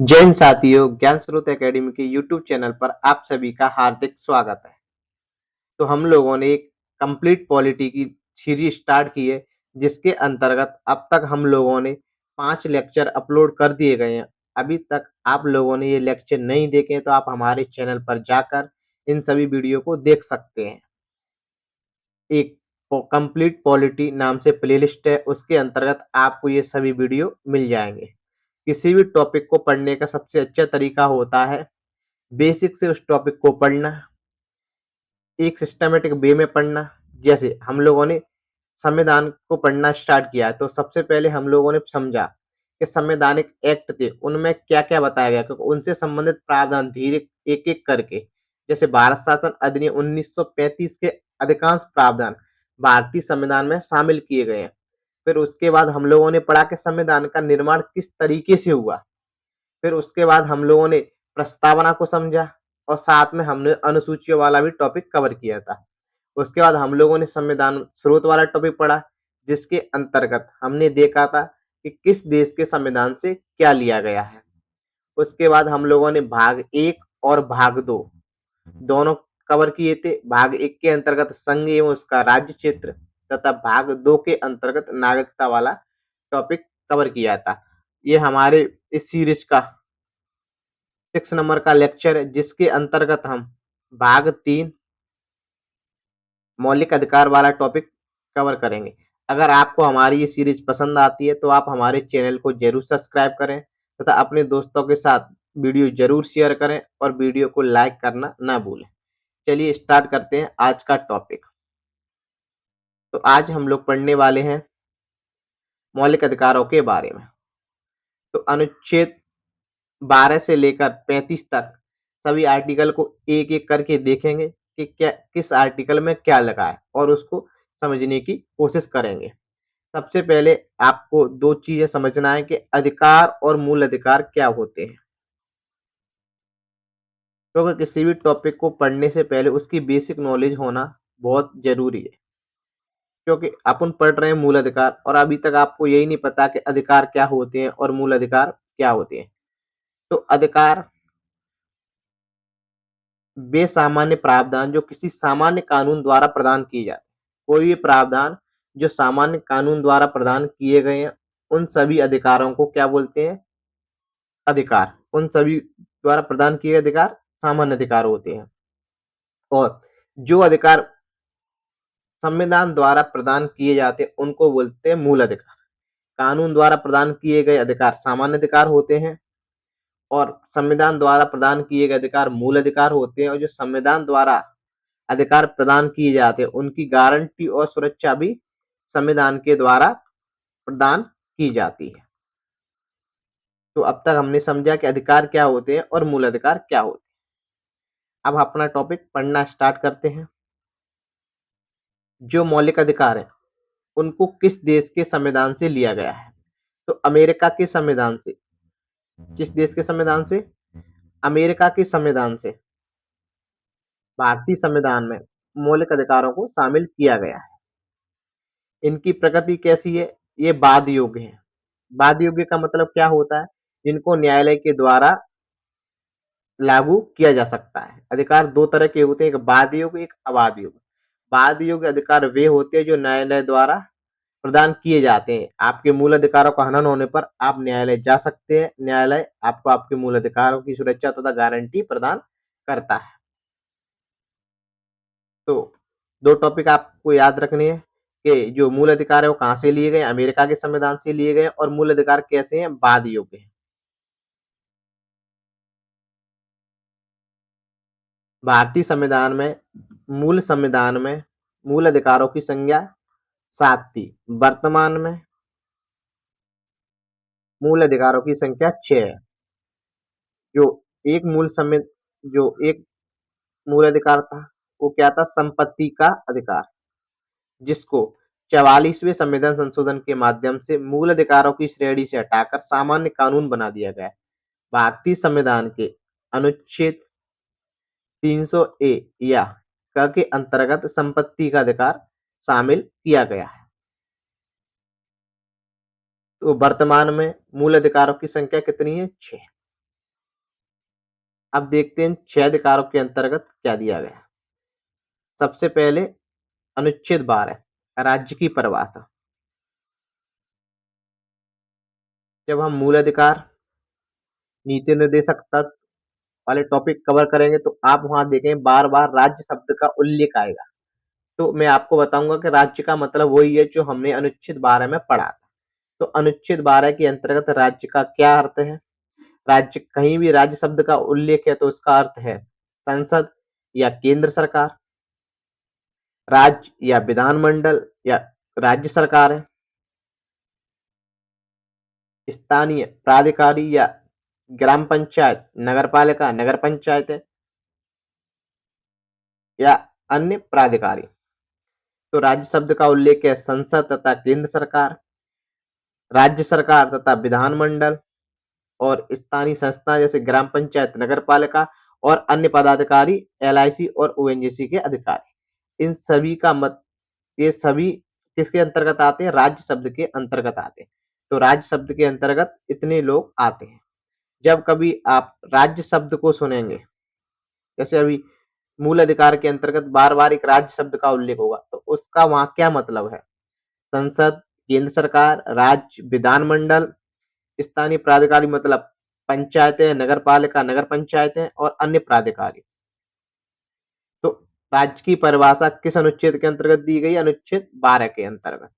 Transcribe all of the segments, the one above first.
जय हिंद साथियों, ज्ञान स्रोत एकेडमी के यूट्यूब चैनल पर आप सभी का हार्दिक स्वागत है। तो हम लोगों ने एक कंप्लीट पॉलिटी की सीरीज स्टार्ट की है, जिसके अंतर्गत अब तक हम लोगों ने 5 लेक्चर अपलोड कर दिए गए हैं। अभी तक आप लोगों ने ये लेक्चर नहीं देखे हैं तो आप हमारे चैनल पर जाकर इन सभी वीडियो को देख सकते हैं। एक कंप्लीट पॉलिटी नाम से प्लेलिस्ट है, उसके अंतर्गत आपको ये सभी वीडियो मिल जाएंगे। किसी भी टॉपिक को पढ़ने का सबसे अच्छा तरीका होता है बेसिक से उस टॉपिक को पढ़ना, एक सिस्टमेटिक वे में पढ़ना। जैसे हम लोगों ने संविधान को पढ़ना स्टार्ट किया तो सबसे पहले हम लोगों ने समझा कि संवैधानिक एक्ट थे, उनमें क्या-क्या बताया गया, क्योंकि उनसे संबंधित प्रावधान धीरे एक-एक करके, जैसे भारत शासन अधिनियम 1935 के अधिकांश प्रावधान भारतीय संविधान में शामिल किए गए हैं। फिर उसके बाद हम लोगों ने पढ़ा कि संविधान का निर्माण किस तरीके से हुआ। फिर उसके बाद हम लोगों ने प्रस्तावना को समझा और साथ में हमने अनुसूचियों वाला भी टॉपिक कवर किया था। उसके बाद हम लोगों ने संविधान स्रोत वाला टॉपिक पढ़ा, जिसके अंतर्गत हमने देखा था कि किस देश के संविधान से क्या लिया गया है। उसके बाद हम लोगों ने भाग 1 और भाग 2 दोनों कवर किए थे। भाग 1 के अंतर्गत संघ एवं उसका राज्य क्षेत्र तथा भाग 2 के अंतर्गत नागरिकता वाला टॉपिक कवर किया था। ये हमारे इस सीरीज का 6 नंबर का लेक्चर है, जिसके अंतर्गत हम भाग 3 मौलिक अधिकार वाला टॉपिक कवर करेंगे। अगर आपको हमारी ये सीरीज पसंद आती है तो आप हमारे चैनल को जरूर सब्सक्राइब करें तथा अपने दोस्तों के साथ वीडियो जरूर शेयर करें और वीडियो को लाइक करना ना भूलें। चलिए स्टार्ट करते हैं आज का टॉपिक। तो आज हम लोग पढ़ने वाले हैं मौलिक अधिकारों के बारे में। तो अनुच्छेद 12 से लेकर 35 तक सभी आर्टिकल को एक-एक करके देखेंगे कि क्या किस आर्टिकल में क्या लगा है और उसको समझने की कोशिश करेंगे। सबसे पहले आपको 2 चीजें समझना है कि अधिकार और मूल अधिकार क्या होते हैं। क्योंकि किसी भी टॉपिक को पढ़ने से पहले उसकी बेसिक नॉलेज होना बहुत ज़रूरी है। क्योंकि अपन पढ़ रहे हैं मूल अधिकार और अभी तक आपको यही नहीं पता कि अधिकार क्या होते हैं और मूल अधिकार क्या होते हैं। तो अधिकार वे सामान्य प्रावधान जो किसी सामान्य कानून द्वारा प्रदान किए जाते हैं। कोई भी प्रावधान जो सामान्य कानून द्वारा प्रदान किए गए हैं, उन सभी अधिकारों को क्या बोलते हैं? अधिकार। उन सभी द्वारा प्रदान किए गए अधिकार सामान्य अधिकार होते हैं। और जो अधिकार संविधान द्वारा प्रदान किए जाते हैं, उनको बोलते हैं मूल अधिकार। कानून द्वारा प्रदान किए गए अधिकार सामान्य अधिकार होते हैं और संविधान द्वारा प्रदान किए गए अधिकार मूल अधिकार होते हैं। और जो संविधान द्वारा अधिकार प्रदान किए जाते हैं, उनकी गारंटी और सुरक्षा भी संविधान के द्वारा प्रदान की जाती है। तो अब तक हमने समझा कि अधिकार क्या होते हैं और मूल अधिकार क्या होते हैं। अब अपना टॉपिक पढ़ना स्टार्ट करते हैं। जो मौलिक अधिकार है, उनको किस देश के संविधान से लिया गया है? तो अमेरिका के संविधान से। किस देश के संविधान से? अमेरिका के संविधान से भारतीय संविधान में मौलिक अधिकारों को शामिल किया गया है। इनकी प्रकृति कैसी है? ये वाद योग्य है। वाद योग्य का मतलब क्या होता है? जिनको न्यायालय के द्वारा लागू किया जा सकता है। अधिकार दो तरह के होते हैं, एक वाद योग्य, एक अवाद योग्य। वाद योग्य अधिकार वे होते हैं जो न्यायालय द्वारा प्रदान किए जाते हैं। आपके मूल अधिकारों का हनन होने पर आप न्यायालय जा सकते हैं। न्यायालय आपको आपके मूल अधिकारों की सुरक्षा तथा गारंटी प्रदान करता है। तो 2 टॉपिक आपको याद रखने हैं कि जो मूल अधिकार है वो कहाँ से लिए गए? अमेरिका के संविधान से लिए गए और मूल अधिकार कैसे हैं? वाद योग्य हैं। भारतीय संविधान में मूल अधिकारों की संख्या 7 थी। वर्तमान में मूल अधिकारों की संख्या 6 है। जो एक मूल संवि जो एक मूल अधिकार था, वो क्या था? संपत्ति का अधिकार, जिसको 44वें संविधान संशोधन के माध्यम से मूल अधिकारों की श्रेणी से हटाकर सामान्य कानून बना दिया गया है। भारतीय संविधान के अनुच्छेद 300 ए या क के अंतर्गत संपत्ति का अधिकार शामिल किया गया है। तो वर्तमान में मूल अधिकारों की संख्या कितनी है? 6। अब देखते हैं 6 अधिकारों के अंतर्गत क्या दिया गया है। सबसे पहले अनुच्छेद 12 राज्य की परिभाषा। जब हम मूल अधिकार, नीति निर्देशक तत्व वाले टॉपिक कवर करेंगे तो आप वहां देखें बार-बार राज्य शब्द का उल्लेख आएगा। तो मैं आपको बताऊंगा कि राज्य का मतलब वही है जो हमने अनुच्छेद 12 में पढ़ा था। तो अनुच्छेद 12 के अंतर्गत राज्य का क्या अर्थ है? राज्य, कहीं भी राज्य शब्द का उल्लेख है तो उसका अर्थ है संसद या केंद्र सरकार, राज्य या विधानमंडल या राज्य सरकार है, स्थानीय प्राधिकारी या ग्राम पंचायत, नगरपालिका, नगर पंचायत है या अन्य प्राधिकारी। तो राज्य शब्द का उल्लेख है संसद तथा केंद्र सरकार, राज्य सरकार तथा विधानमंडल और स्थानीय संस्था जैसे ग्राम पंचायत, नगरपालिका और अन्य पदाधिकारी, एलआईसी और ओएनजीसी के अधिकारी। इन सभी का मत, ये सभी किसके अंतर्गत आते हैं? राज्य शब्द के अंतर्गत आते हैं। तो राज्य शब्द के अंतर्गत इतने लोग आते हैं। जब कभी आप राज्य शब्द को सुनेंगे, जैसे अभी मूल अधिकार के अंतर्गत बार बार एक राज्य शब्द का उल्लेख होगा तो उसका वहां क्या मतलब है? संसद, केंद्र सरकार, राज्य, विधानमंडल, स्थानीय प्राधिकारी मतलब पंचायतें, नगर पालिका, नगर पंचायतें और अन्य प्राधिकारी। तो राज्य की परिभाषा किस अनुच्छेद के अंतर्गत दी गई? अनुच्छेद 12 के अंतर्गत।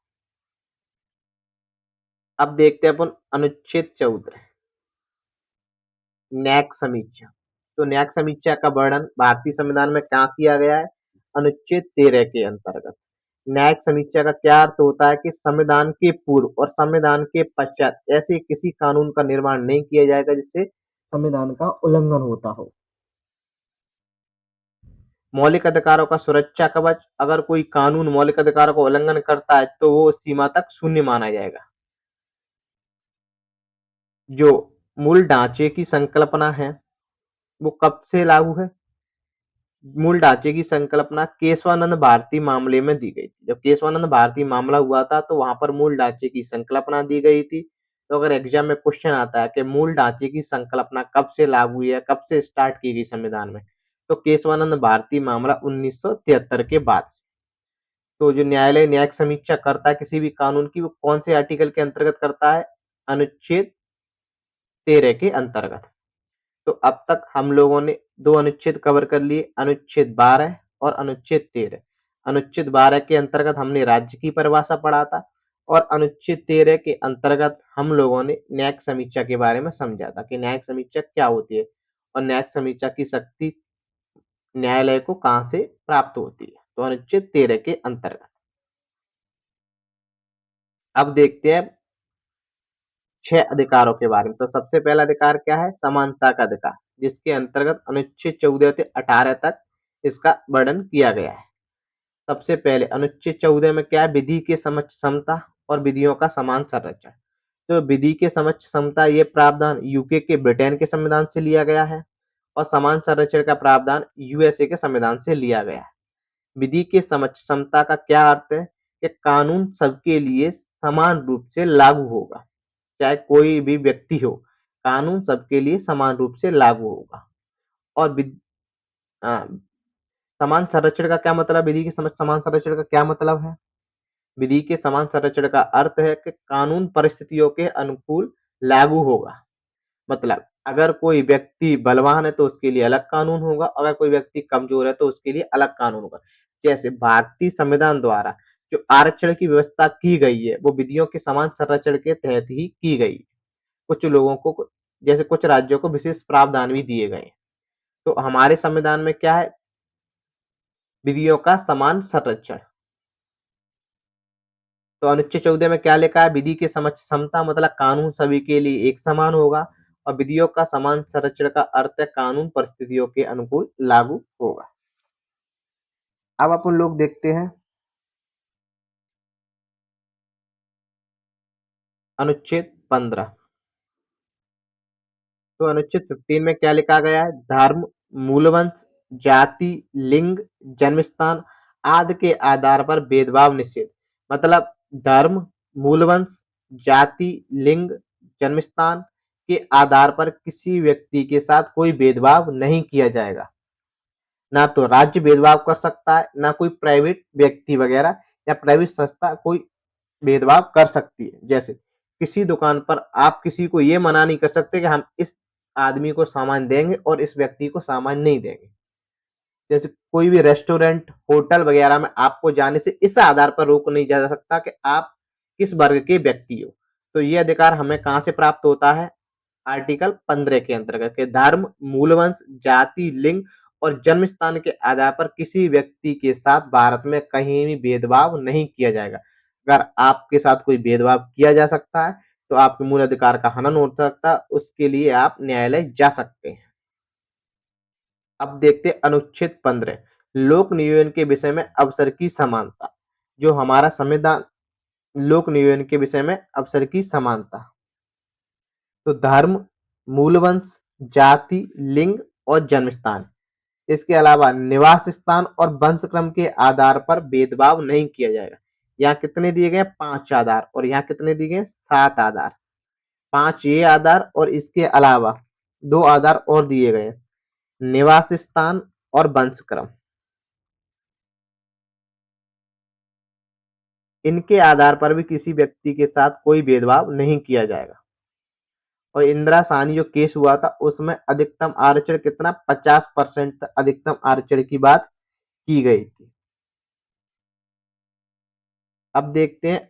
अब देखते हैं अपन अनुच्छेद 14 न्यायिक समीक्षा। तो न्यायिक समीक्षा का वर्णन भारतीय संविधान में कहाँ किया गया है? अनुच्छेद 13 के अंतर्गत। न्यायिक समीक्षा का क्या अर्थ होता है कि संविधान के पूर्व और संविधान के पश्चात ऐसे किसी कानून का निर्माण नहीं किया जाएगा जिससे संविधान का उल्लंघन होता हो। मौलिक अधिकारों का सुरक्षा कवच, अगर कोई कानून मौलिक अधिकारों का उल्लंघन करता है तो वो उस सीमा तक शून्य माना जाएगा। जो मूल ढांचे की संकल्पना है वो कब से लागू है? मूल ढांचे की संकल्पना केशवानंद भारती मामले में दी गई थी। जब केशवानंद भारती मामला हुआ था तो वहां पर मूल ढांचे की संकल्पना दी गई थी। तो अगर एग्जाम में क्वेश्चन आता है कि मूल ढांचे की संकल्पना कब से लागू हुई है, कब से स्टार्ट की गई संविधान में, तो केशवानंद भारती मामला 1973 के बाद से। तो जो न्यायालय न्यायिक समीक्षा करता है किसी भी कानून की, वो कौन से आर्टिकल के अंतर्गत करता है? अनुच्छेद 13 के अंतर्गत। तो अब तक हम लोगों ने 2 अनुच्छेद कवर कर लिए, अनुच्छेद 12 और अनुच्छेद 13। अनुच्छेद 12 के अंतर्गत हमने राज्य की परिभाषा पढ़ा था और अनुच्छेद 13 के अंतर्गत हम लोगों ने न्यायिक समीक्षा के बारे में समझा था कि न्यायिक समीक्षा क्या होती है और न्यायिक समीक्षा की शक्ति न्यायालय को कहां से प्राप्त होती है। तो अनुच्छेद 13 के अंतर्गत अब देखते हैं 6 अधिकारों के बारे में। तो सबसे पहला अधिकार क्या है? समानता का अधिकार, जिसके अंतर्गत अनुच्छेद 14 से 18 तक इसका वर्णन किया गया है। सबसे पहले अनुच्छेद 14 में क्या है? विधि के समक्ष समता और विधियों का समान संरक्षण। तो विधि के समक्ष समता ये प्रावधान यूके के ब्रिटेन के संविधान से लिया गया है और समान संरक्षण का प्रावधान यूएसए के संविधान से लिया गया है। विधि के समक्ष समता का क्या अर्थ है? कि कानून सबके लिए समान रूप से लागू होगा, चाहे कोई भी व्यक्ति हो, कानून सबके लिए समान रूप से लागू होगा। और समान संरक्षण का क्या मतलब? विधि के समझ समान संरक्षण का क्या मतलब है? विधि के समान संरक्षण का अर्थ है कि कानून परिस्थितियों के अनुकूल लागू होगा। मतलब अगर कोई व्यक्ति बलवान है तो उसके लिए अलग कानून होगा, अगर कोई व्यक्ति कमजोर है तो उसके लिए अलग कानून होगा। जैसे भारतीय संविधान द्वारा जो आरक्षण की व्यवस्था की गई है वो विधियों के समान संरक्षण के तहत ही की गई। कुछ लोगों को, जैसे कुछ राज्यों को विशेष प्रावधान भी दिए गए। तो हमारे संविधान में क्या है? विधियों का समान संरक्षण। तो अनुच्छेद 14 में क्या लिखा है? विधि के समक्ष समता मतलब कानून सभी के लिए एक समान होगा और विधियों का समान संरक्षण का अर्थ है कानून परिस्थितियों के अनुकूल लागू होगा। अब अपन लोग देखते हैं अनुच्छेद 15। तो अनुच्छेद 15 में क्या लिखा गया है? धर्म, मूलवंश, जाति, लिंग, जन्मस्थान आदि के आधार पर भेदभाव निषेध। मतलब धर्म, मूलवंश, जाति, लिंग, जन्मस्थान के आधार पर किसी व्यक्ति के साथ कोई भेदभाव नहीं किया जाएगा। ना तो राज्य भेदभाव कर सकता है, ना कोई प्राइवेट व्यक्ति वगैरह या प्राइवेट संस्था कोई भेदभाव कर सकती है। जैसे किसी दुकान पर आप किसी को ये मना नहीं कर सकते कि हम इस आदमी को सामान देंगे और इस व्यक्ति को सामान नहीं देंगे। जैसे कोई भी रेस्टोरेंट, होटल वगैरह में आपको जाने से इस आधार पर रोक नहीं जा सकता कि आप किस वर्ग के व्यक्ति हो। तो ये अधिकार हमें कहाँ से प्राप्त होता है? आर्टिकल 15 के अंतर्गत के धर्म, मूलवंश, जाति, लिंग और जन्म स्थान के आधार पर किसी व्यक्ति के साथ भारत में कहीं भी भेदभाव नहीं किया जाएगा। अगर आपके साथ कोई भेदभाव किया जा सकता है तो आपके मूल अधिकार का हनन हो सकता है, उसके लिए आप न्यायालय जा सकते हैं। अब देखते हैं अनुच्छेद 15 लोक नियोजन के विषय में अवसर की समानता। जो हमारा संविधान लोक नियोजन के विषय में अवसर की समानता, तो धर्म, मूलवंश, जाति, लिंग और जन्म स्थान, इसके अलावा निवास स्थान और वंशक्रम के आधार पर भेदभाव नहीं किया जाएगा। यहाँ कितने दिए गए? 5 आधार और यहाँ कितने दिए गए? 7 आधार। 5 ये आधार और इसके अलावा 2 आधार और दिए गए, निवास स्थान और वंशक्रम। इनके आधार पर भी किसी व्यक्ति के साथ कोई भेदभाव नहीं किया जाएगा। और इंदिरा साहनी जो केस हुआ था उसमें अधिकतम आरक्षण कितना? 50% अधिकतम आरक्षण की बात की गई थी। अब देखते हैं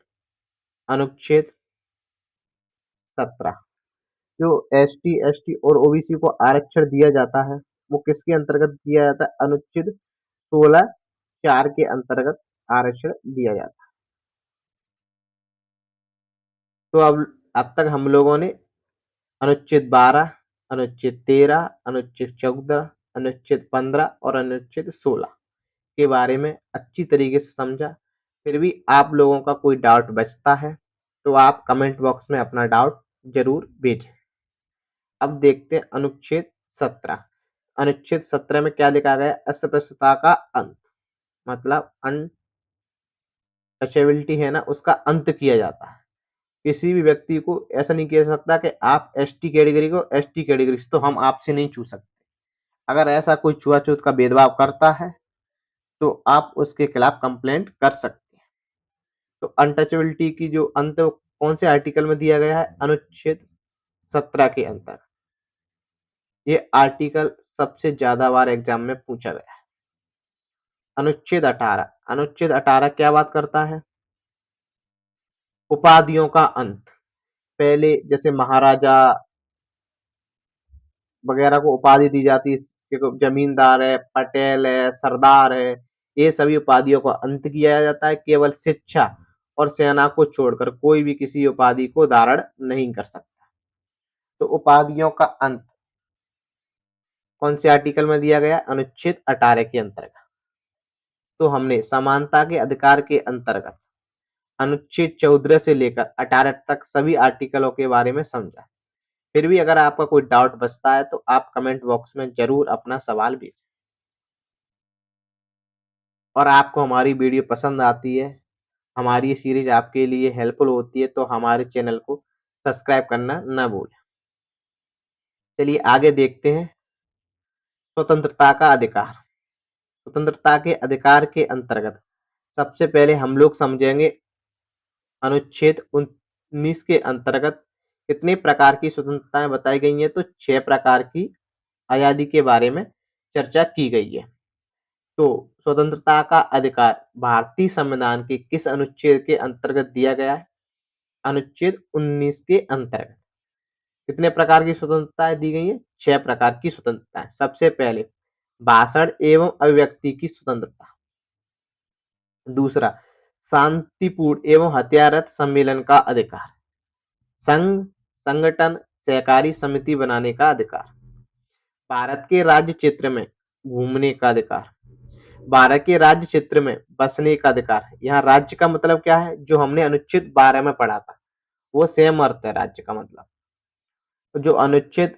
अनुच्छेद 17 जो एसटी, एसटी और ओबीसी को आरक्षण दिया जाता है वो किसके अंतर्गत दिया जाता है? अनुच्छेद 16(4) के अंतर्गत आरक्षण दिया जाता है। तो अब तक हम लोगों ने अनुच्छेद 12, अनुच्छेद 13, अनुच्छेद 14, अनुच्छेद 15 और अनुच्छेद 16 के बारे में अच्छी तरीके से समझा। फिर भी आप लोगों का कोई डाउट बचता है तो आप कमेंट बॉक्स में अपना डाउट जरूर भेजें। अब देखते हैं अनुच्छेद 17। अनुच्छेद 17 में क्या लिखा गया? अस्पृश्यता का अंत, मतलब अनटचेबिलिटी है ना, उसका अंत किया जाता है। किसी भी व्यक्ति को ऐसा नहीं किया जा सकता कि आप एसटी कैटेगरी को एसटी कैटेगरी से तो हम आपसे नहीं छू सकते। अगर ऐसा कोई छुआछूत का भेदभाव करता है तो आप उसके खिलाफ कंप्लेंट कर सकते हैं। तो अनटचेबिलिटी की जो अंत है वो कौन से आर्टिकल में दिया गया है? अनुच्छेद 17 के अंतर्गत। ये आर्टिकल सबसे ज्यादा बार एग्जाम में पूछा गया है। अनुच्छेद 18। अनुच्छेद 18 क्या बात करता है? उपाधियों का अंत। पहले जैसे महाराजा वगैरह को उपाधि दी जाती, जमींदार है, पटेल है, सरदार है, ये सभी उपाधियों का अंत किया जाता है। केवल शिक्षा और सेना को छोड़कर कोई भी किसी उपाधि को धारण नहीं कर सकता। तो उपाधियों का अंत कौन से आर्टिकल में दिया गया? अनुच्छेद 18 के अंतर्गत। तो हमने समानता के अधिकार के अंतर्गत अनुच्छेद 14 से लेकर 18 तक सभी आर्टिकलों के बारे में समझा। फिर भी अगर आपका कोई डाउट बचता है तो आप कमेंट बॉक्स में जरूर अपना सवाल भेजें। और आपको हमारी वीडियो पसंद आती है, हमारी ये सीरीज आपके लिए हेल्पफुल होती है तो हमारे चैनल को सब्सक्राइब करना ना भूलें। चलिए आगे देखते हैं स्वतंत्रता का अधिकार। स्वतंत्रता के अधिकार के अंतर्गत सबसे पहले हम लोग समझेंगे अनुच्छेद 19 के अंतर्गत कितने प्रकार की स्वतंत्रताएं बताई गई हैं। तो 6 प्रकार की आजादी के बारे में चर्चा की गई है। तो स्वतंत्रता का अधिकार भारतीय संविधान के किस अनुच्छेद के अंतर्गत दिया गया है? अनुच्छेद 19 के अंतर्गत। कितने प्रकार की स्वतंत्रताएं दी गई हैं? 6 प्रकार की स्वतंत्रताएं। सबसे पहले भाषण एवं अभिव्यक्ति की स्वतंत्रता। दूसरा शांतिपूर्ण एवं हथियाररहित सम्मेलन का अधिकार। संघ, संगठन, सहकारी समिति बनाने का अधिकार। भारत के राज्य क्षेत्र में घूमने का अधिकार। भारत के राज्य क्षेत्र में बसने का अधिकार। यहाँ राज्य का मतलब क्या है? जो हमने अनुच्छेद 12 में पढ़ा था वो सेम अर्थ है राज्य का मतलब। तो जो अनुच्छेद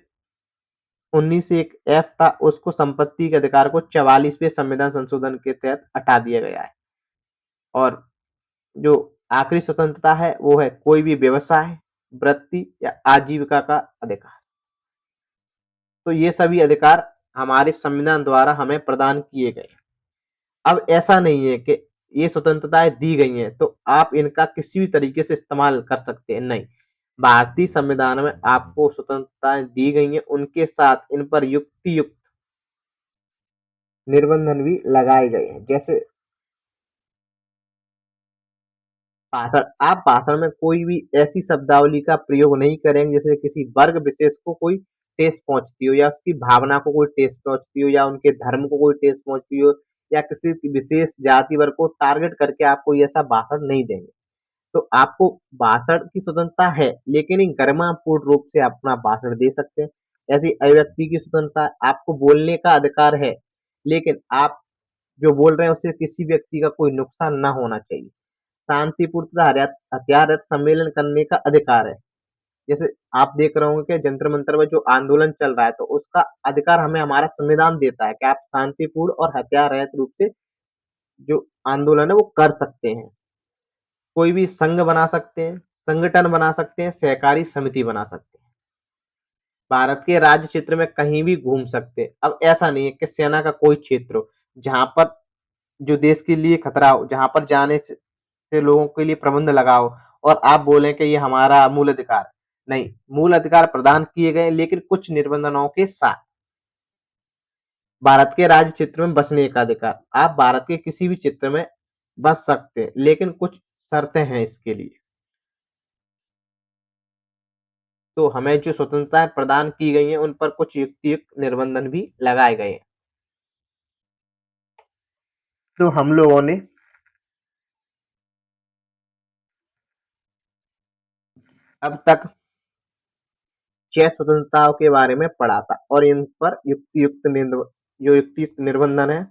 19 एक एफ था उसको संपत्ति के अधिकार को 44वें संविधान संशोधन के तहत हटा दिया गया है। और जो आखिरी स्वतंत्रता है वो है कोई भी व्यवसाय, वृत्ति या आजीविका का अधिकार। तो ये सभी अधिकार हमारे संविधान द्वारा हमें प्रदान किए गए। अब ऐसा नहीं है कि ये स्वतंत्रताएं दी गई हैं तो आप इनका किसी भी तरीके से इस्तेमाल कर सकते हैं, नहीं। भारतीय संविधान में आपको स्वतंत्रताएं दी गई हैं, उनके साथ इन पर युक्ति युक्त निर्बंधन भी लगाए गए हैं। जैसे भाषण, आप भाषण में कोई भी ऐसी शब्दावली का प्रयोग नहीं करेंगे जैसे किसी वर्ग विशेष को कोई ठेस पहुंचती हो, या उसकी भावना को कोई ठेस पहुंचती हो, या उनके धर्म को कोई ठेस पहुंचती हो, या किसी विशेष जाति वर्ग को टारगेट करके आप कोई ऐसा भाषण नहीं देंगे। तो आपको भाषण की स्वतंत्रता है, लेकिन एक गरिमापूर्ण रूप से अपना भाषण दे सकते हैं। ऐसी अभिव्यक्ति की स्वतंत्रता, आपको बोलने का अधिकार है, लेकिन आप जो बोल रहे हैं उससे किसी व्यक्ति का कोई नुकसान ना होना चाहिए। शांतिपूर्ण तथा हथियाररहित सम्मेलन करने का अधिकार है। जैसे आप देख रहे होंगे कि जंतर मंतर में जो आंदोलन चल रहा है, तो उसका अधिकार हमें हमारा संविधान देता है कि आप शांतिपूर्ण और हथियार रहित रूप से जो आंदोलन है वो कर सकते हैं। कोई भी संघ बना सकते हैं, संगठन बना सकते हैं, सहकारी समिति बना सकते हैं। भारत के राज्य क्षेत्र में कहीं भी घूम सकते हैं। अब ऐसा नहीं है कि सेना का कोई क्षेत्र हो जहां पर जो देश के लिए खतरा हो, जहां पर जाने से लोगों के लिए प्रबंध लगाओ और आप बोलें कि ये हमारा मूल अधिकार। नहीं, मूल अधिकार प्रदान किए गए लेकिन कुछ निबंधनों के साथ। भारत के राज्य क्षेत्र में बसने का अधिकार, आप भारत के किसी भी क्षेत्र में बस सकते हैं, लेकिन कुछ शर्तें हैं इसके लिए। तो हमें जो स्वतंत्रताएं प्रदान की गई हैं उन पर कुछ युक्तियुक्त निर्बंधन भी लगाए गए हैं। तो हम लोगों ने अब तक 6 स्वतंत्रताओं के बारे में पढ़ा था और इन पर युक्तियुक्त निबंधन है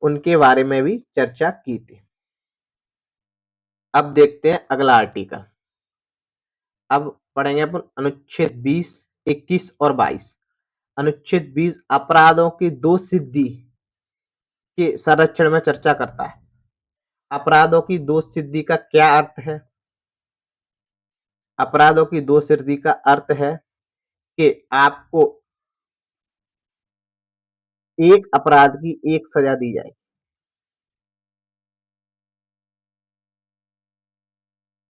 उनके बारे में भी चर्चा की थी। अब देखते हैं अगला आर्टिकल। अब पढ़ेंगे अपन अनुच्छेद 20, 21 और 22। अनुच्छेद 20 अपराधों की दोष सिद्धि के संरक्षण में चर्चा करता है। अपराधों की दोष सिद्धि का क्या अर्थ है? अपराधों की दोष सिद्धि का अर्थ है कि आपको एक अपराध की एक सजा दी जाए।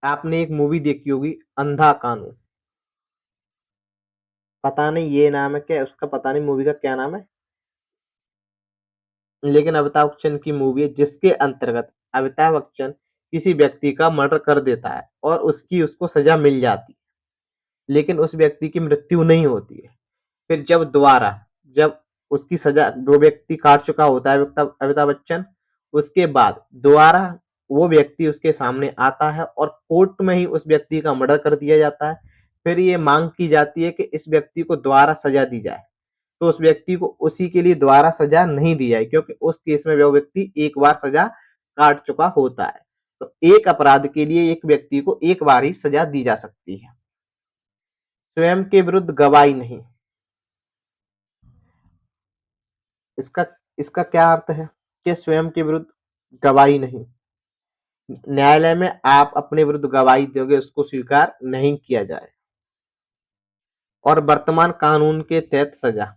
आपने एक मूवी देखी होगी अंधा कानून, पता नहीं ये नाम है क्या उसका, पता नहीं मूवी का क्या नाम है, लेकिन अमिताभ बच्चन की मूवी है जिसके अंतर्गत अमिताभ बच्चन किसी व्यक्ति का मर्डर कर देता है और उसको सजा मिल जाती है, लेकिन उस व्यक्ति की मृत्यु नहीं होती है। फिर जब उसकी सजा दो व्यक्ति काट चुका होता है अमिताभ बच्चन, उसके बाद दोबारा वो व्यक्ति उसके सामने आता है और कोर्ट में ही उस व्यक्ति का मर्डर कर दिया जाता है। फिर ये मांग की जाती है कि इस व्यक्ति को दोबारा सजा दी जाए, तो उस व्यक्ति को उसी के लिए दोबारा सजा नहीं दी जाए क्योंकि उस केस में वो व्यक्ति एक बार सजा काट चुका होता है। तो एक अपराध के लिए एक व्यक्ति को एक बार ही सजा दी जा सकती है। स्वयं के विरुद्ध गवाही नहीं, इसका इसका क्या अर्थ है कि स्वयं के विरुद्ध गवाही नहीं, न्यायालय में आप अपने विरुद्ध गवाही दोगे उसको स्वीकार नहीं किया जाए। और वर्तमान कानून के तहत सजा,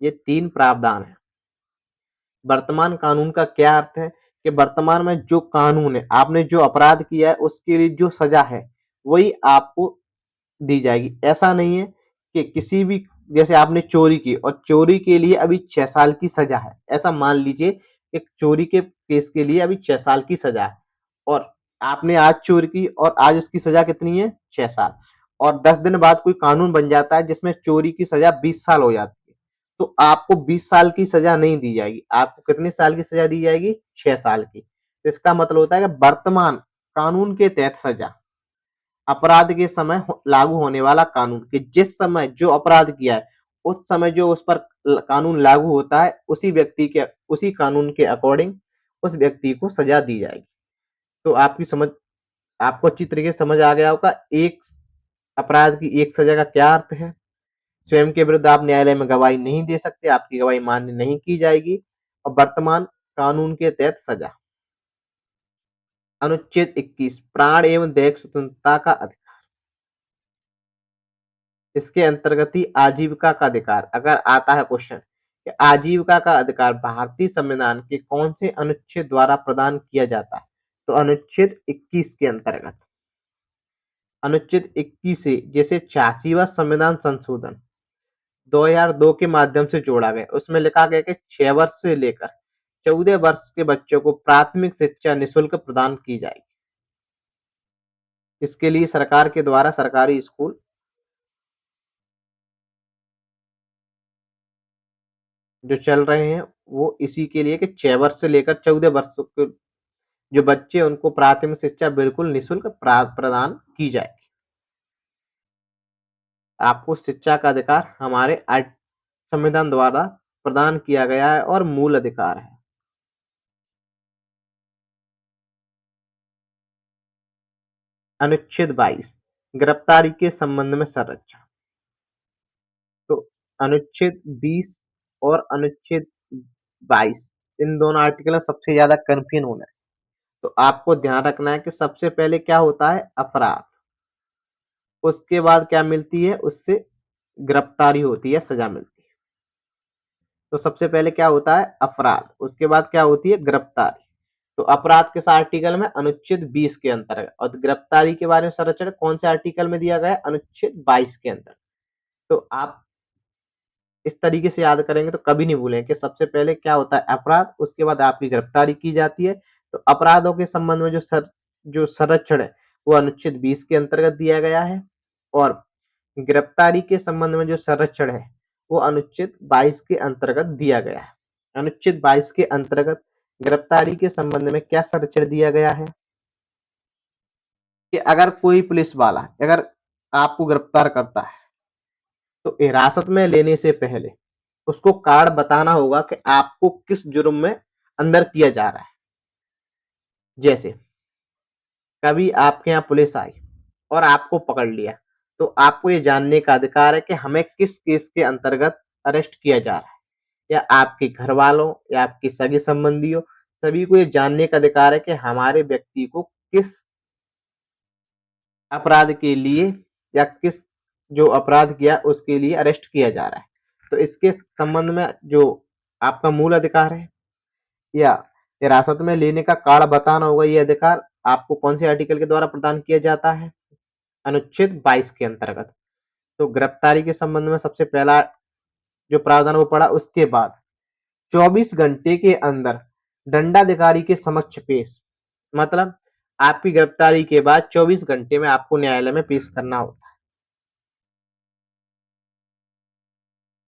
ये 3 प्रावधान है। वर्तमान कानून का क्या अर्थ है कि वर्तमान में जो कानून है, आपने जो अपराध किया है उसके लिए जो सजा है वही आपको दी जाएगी। ऐसा नहीं है कि किसी भी, जैसे आपने चोरी की और चोरी के लिए अभी 6 साल की सजा है, ऐसा मान लीजिए एक चोरी के केस के लिए अभी 6 साल की सजा है और आपने आज चोरी की और आज उसकी सजा कितनी है, 6 साल, और 10 दिन बाद कोई कानून बन जाता है जिसमें चोरी की सजा 20 साल हो जाती है, तो आपको 20 साल की सजा नहीं दी जाएगी, आपको कितने साल की सजा दी जाएगी, 6 साल की। तो इसका मतलब होता है कि वर्तमान कानून के तहत सजा, अपराध के समय लागू होने वाला कानून, कि जिस समय जो अपराध किया है उस समय जो उस पर कानून लागू होता है उसी कानून के अकॉर्डिंग उस व्यक्ति को सजा दी जाएगी। तो आपको अच्छी तरीके से समझ आ गया होगा एक अपराध की एक सजा का क्या अर्थ है। स्वयं के विरुद्ध आप न्यायालय में गवाही नहीं दे सकते, आपकी गवाही मान्य नहीं की जाएगी। और वर्तमान कानून के तहत सजा। अनुच्छेद 21 प्राण एवं दैहिक स्वतंत्रता का अधिकार। इसके अंतर्गत ही आजीविका का अधिकार अगर आता है क्वेश्चन कि आजीविका का अधिकार भारतीय संविधान के कौन से अनुच्छेद द्वारा प्रदान किया जाता है, तो अनुच्छेद 21 के अंतर्गत। अनुच्छेद 21 से जैसे 86वां संविधान संशोधन 2002 के माध्यम से जोड़ा गया, उसमें लिखा गया कि 6 वर्ष से लेकर 14 वर्ष के बच्चों को प्राथमिक शिक्षा निःशुल्क प्रदान की जाएगी। इसके लिए सरकार के द्वारा सरकारी स्कूल जो चल रहे हैं वो इसी के लिए कि 6 वर्ष से लेकर 14 वर्ष के जो बच्चे उनको प्राथमिक शिक्षा बिल्कुल निःशुल्क प्रदान की जाएगी। आपको शिक्षा का अधिकार हमारे संविधान द्वारा प्रदान किया गया है और मूल अधिकार है। अनुच्छेद 22 गिरफ्तारी के संबंध में संरक्षण। तो अनुच्छेद 20 और अनुच्छेद 22 इन दोनों आर्टिकल में सबसे ज्यादा कंफ्यूजन होना है। तो आपको ध्यान रखना है कि सबसे पहले क्या होता है अपराध, उसके बाद क्या मिलती है उससे गिरफ्तारी होती है, सजा मिलती है। तो सबसे पहले क्या होता है अपराध, उसके बाद क्या होती है गिरफ्तारी। तो अपराध किस आर्टिकल में, अनुच्छेद 20 के अंतर्गत, और गिरफ्तारी के बारे में संरक्षण कौन से आर्टिकल में दिया गया है, अनुच्छेद 22 के अंतर्गत। तो आप इस तरीके से याद करेंगे तो कभी नहीं भूलें कि सबसे पहले क्या होता है अपराध, उसके बाद आपकी गिरफ्तारी की जाती है। तो अपराधों के संबंध में जो संरक्षण है वो अनुच्छेद 20 के अंतर्गत दिया गया है, और गिरफ्तारी के संबंध में जो संरक्षण है वो अनुच्छेद 22 के अंतर्गत दिया गया है। अनुच्छेद 22 के अंतर्गत गिरफ्तारी के संबंध में क्या संरक्षण दिया गया है कि अगर कोई पुलिस वाला अगर आपको गिरफ्तार करता है तो हिरासत में लेने से पहले उसको कारण बताना होगा कि आपको किस जुर्म में अंदर किया जा रहा है। जैसे कभी आपके यहाँ पुलिस आई और आपको पकड़ लिया, तो आपको ये जानने का अधिकार है कि हमें किस केस के अंतर्गत अरेस्ट किया जा रहा है, या आपके घर वालों या आपके सगे संबंधियों सभी को ये जानने का अधिकार है कि हमारे व्यक्ति को किस अपराध के लिए या किस जो अपराध किया उसके लिए अरेस्ट किया जा रहा है। तो इसके संबंध में जो आपका मूल अधिकार है या हिरासत में लेने का कारण बताना होगा, ये अधिकार आपको कौन से आर्टिकल के द्वारा प्रदान किया जाता है, अनुच्छेद 22 के अंतर्गत। तो गिरफ्तारी के संबंध में सबसे पहला जो प्रावधान वो पड़ा, उसके बाद 24 घंटे के अंदर दंडाधिकारी के समक्ष पेश, मतलब आपकी गिरफ्तारी के बाद 24 घंटे में आपको न्यायालय में पेश करना होता है।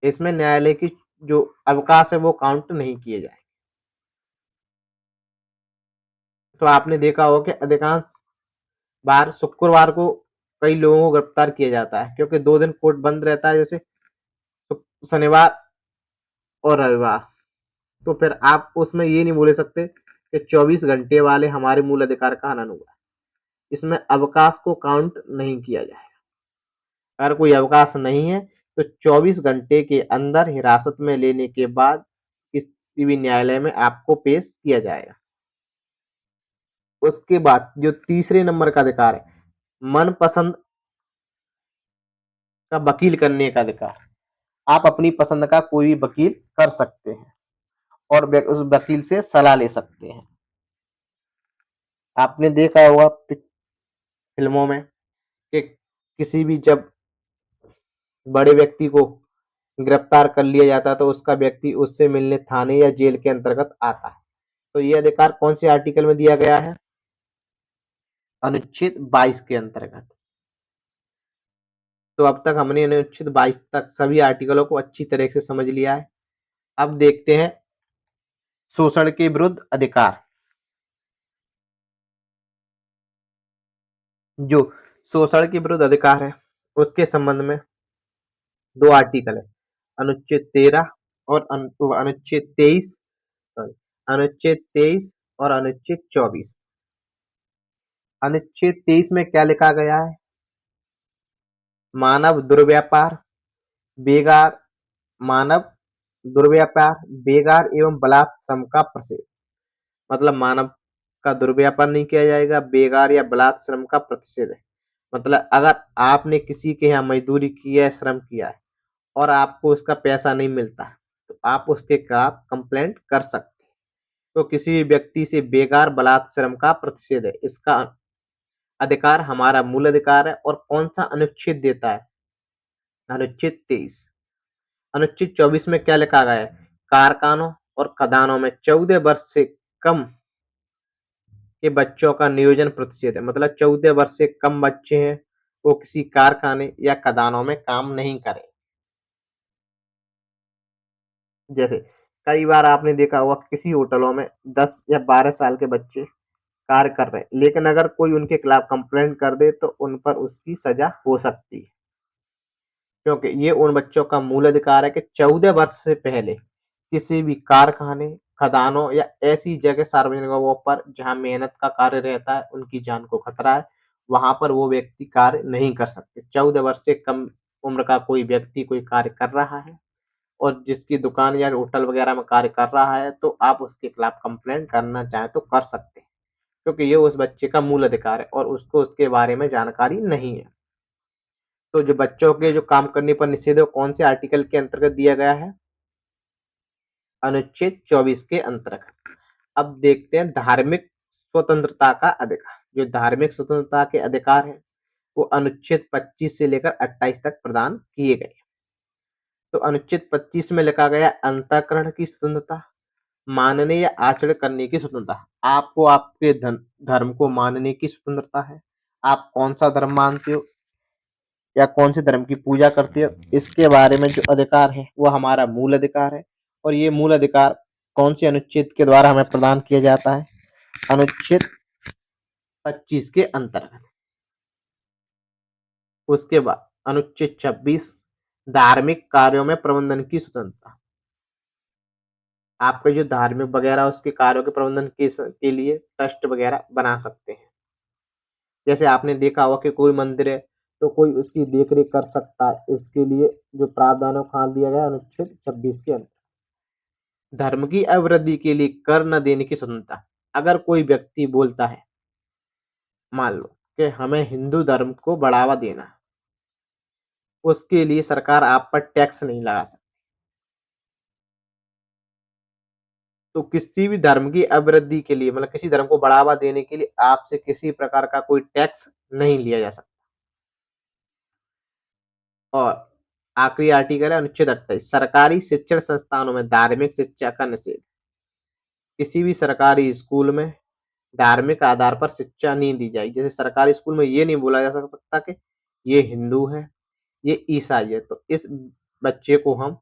इसमें न्यायालय की जो अवकाश है वो काउंट नहीं किए जाए। तो आपने देखा होगा कि अधिकांश बार शुक्रवार को कई लोगों को गिरफ्तार किया जाता है, क्योंकि 2 दिन कोर्ट बंद रहता है, जैसे शनिवार और रविवार। तो फिर आप उसमें ये नहीं बोल सकते कि 24 घंटे वाले हमारे मूल अधिकार का हनन हुआ। इसमें अवकाश को काउंट नहीं किया जाएगा। अगर कोई अवकाश नहीं है तो 24 घंटे के अंदर हिरासत में लेने के बाद किसी भी न्यायालय में आपको पेश किया जाएगा। उसके बाद जो तीसरे नंबर का अधिकार है, मनपसंद का वकील करने का अधिकार। आप अपनी पसंद का कोई भी वकील कर सकते हैं और उस वकील से सलाह ले सकते हैं। आपने देखा होगा फिल्मों में कि किसी भी जब बड़े व्यक्ति को गिरफ्तार कर लिया जाता है तो उसका व्यक्ति उससे मिलने थाने या जेल के अंतर्गत आता है। तो ये अधिकार कौन से आर्टिकल में दिया गया है, अनुच्छेद 22 के अंतर्गत। तो अब तक हमने अनुच्छेद 22 तक सभी आर्टिकलों को अच्छी तरह से समझ लिया है। अब देखते हैं शोषण के विरुद्ध अधिकार। जो शोषण के विरुद्ध अधिकार है उसके संबंध में 2 आर्टिकल है, अनुच्छेद 13 और अनुच्छेद 23, सॉरी, अनुच्छेद 23 और अनुच्छेद 24। अनुच्छेद 23 में क्या लिखा गया है, मानव दुर्व्यापार, बेगार मानव दुर्व्यापार, बेगार एवं बलात् श्रम का प्रतिषेध। मतलब मानव का दुर्व्यापार नहीं किया जाएगा, बेगार या बलात् श्रम का प्रतिषेध है। मतलब अगर आपने किसी के यहाँ मजदूरी की है, श्रम किया है और आपको उसका पैसा नहीं मिलता है, तो आप उसके खिलाफ कंप्लेंट कर सकते हैं। तो किसी भी व्यक्ति से बेकार बलात् श्रम का प्रतिषेध है। इसका अधिकार हमारा मूल अधिकार है। और कौन-सा अनुच्छेद देता है? अनुच्छेद 23। अनुच्छेद 24 में क्या लिखा गया है? कारखानों और खदानों में 14 वर्ष से कम के बच्चों का नियोजन प्रतिषेध है। मतलब 14 वर्ष से कम बच्चे हैं, वो किसी कारखाने या खदानों में काम नहीं करें। जैसे कई बार आपने देखा होगा किसी होटलों में 10 या 12 साल के बच्चे कार्य कर रहे हैं, लेकिन अगर कोई उनके खिलाफ कंप्लेंट कर दे तो उन पर उसकी सजा हो सकती है, क्योंकि ये उन बच्चों का मूल अधिकार है कि 14 वर्ष से पहले किसी भी कारखाने, खदानों या ऐसी जगह सार्वजनिक जगहों पर जहाँ मेहनत का कार्य रहता है, उनकी जान को खतरा है, वहां पर वो व्यक्ति कार्य नहीं कर सकते। 14 वर्ष से कम उम्र का कोई व्यक्ति कोई कार्य कर रहा है और जिसकी दुकान या होटल वगैरह में कार्य कर रहा है, तो आप उसके खिलाफ कंप्लेंट करना चाहें तो कर सकते हैं, क्योंकि ये उस बच्चे का मूल अधिकार है और उसको उसके बारे में जानकारी नहीं है। तो जो बच्चों के जो काम करने पर निषेध है, वो कौन से आर्टिकल के अंतर्गत दिया गया है? अनुच्छेद 24 के अंतर्गत। अब देखते हैं धार्मिक स्वतंत्रता का अधिकार। जो धार्मिक स्वतंत्रता के अधिकार हैं, वो अनुच्छेद 25 से लेकर 28 तक प्रदान किए गए। तो अनुच्छेद 25 में लिखा गया अंतःकरण की स्वतंत्रता, मानने या आचरण करने की स्वतंत्रता। आपको आपके धर्म को मानने की स्वतंत्रता है। आप कौन सा धर्म मानते हो या कौन से धर्म की पूजा करते हो, इसके बारे में जो अधिकार है वो हमारा मूल अधिकार है। और ये मूल अधिकार कौन से अनुच्छेद के द्वारा हमें प्रदान किया जाता है? अनुच्छेद 25 के अंतर्गत। उसके बाद अनुच्छेद 26 धार्मिक कार्यों में प्रबंधन की स्वतंत्रता। आपके जो धार्मिक वगैरह उसके कार्यों के प्रबंधन के लिए ट्रस्ट वगैरह बना सकते हैं। जैसे आपने देखा होगा कि कोई मंदिर है तो कोई उसकी देख रेख कर सकता है। इसके लिए जो प्रावधान है वो कहाँ दिया गया? अनुच्छेद 26 के अंदर। धर्म की अभिवृद्धि के लिए कर न देने की स्वतंत्रता। अगर कोई व्यक्ति बोलता है, मान लो कि हमें हिंदू धर्म को बढ़ावा देना है, उसके लिए सरकार आप पर टैक्स नहीं लगा सकती। तो किसी भी धर्म की अभिवृद्धि के लिए, मतलब किसी धर्म को बढ़ावा देने के लिए आपसे किसी प्रकार का कोई टैक्स नहीं लिया जा सकता। और आखिरी आर्टिकल है अनुच्छेद 28 सरकारी शिक्षण संस्थानों में धार्मिक शिक्षा का निषेध। किसी भी सरकारी स्कूल में धार्मिक आधार पर शिक्षा नहीं दी जाएगी। जैसे सरकारी स्कूल में ये नहीं बोला जा सकता कि ये हिंदू है, ये ईसाई है, तो इस बच्चे को हम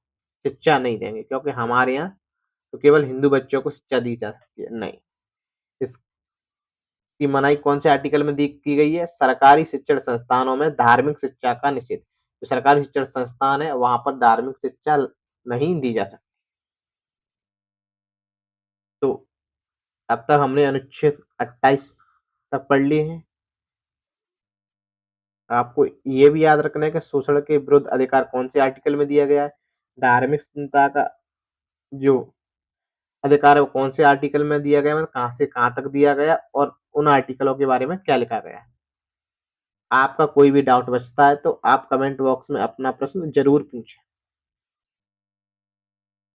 शिक्षा नहीं देंगे, क्योंकि हमारे यहाँ तो केवल हिंदू बच्चों को शिक्षा दी जा सकती है। नहीं, इसकी मनाही कौन से आर्टिकल में दी की गई है? सरकारी शिक्षण संस्थानों में धार्मिक शिक्षा का निषेध। जो सरकारी शिक्षण संस्थान है वहां पर धार्मिक शिक्षा नहीं दी जा सकती। तो अब तक हमने अनुच्छेद 28 तक पढ़ लिए हैं। आपको ये भी याद रखना है कि शोषण के विरुद्ध अधिकार कौन से आर्टिकल में दिया गया है। धार्मिक स्वतंत्रता का जो अधिकार है वो कौन से आर्टिकल में दिया गया है, मतलब कहाँ से कहाँ तक दिया गया और उन आर्टिकलों के बारे में क्या लिखा गया है। आपका कोई भी डाउट बचता है तो आप कमेंट बॉक्स में अपना प्रश्न जरूर पूछें।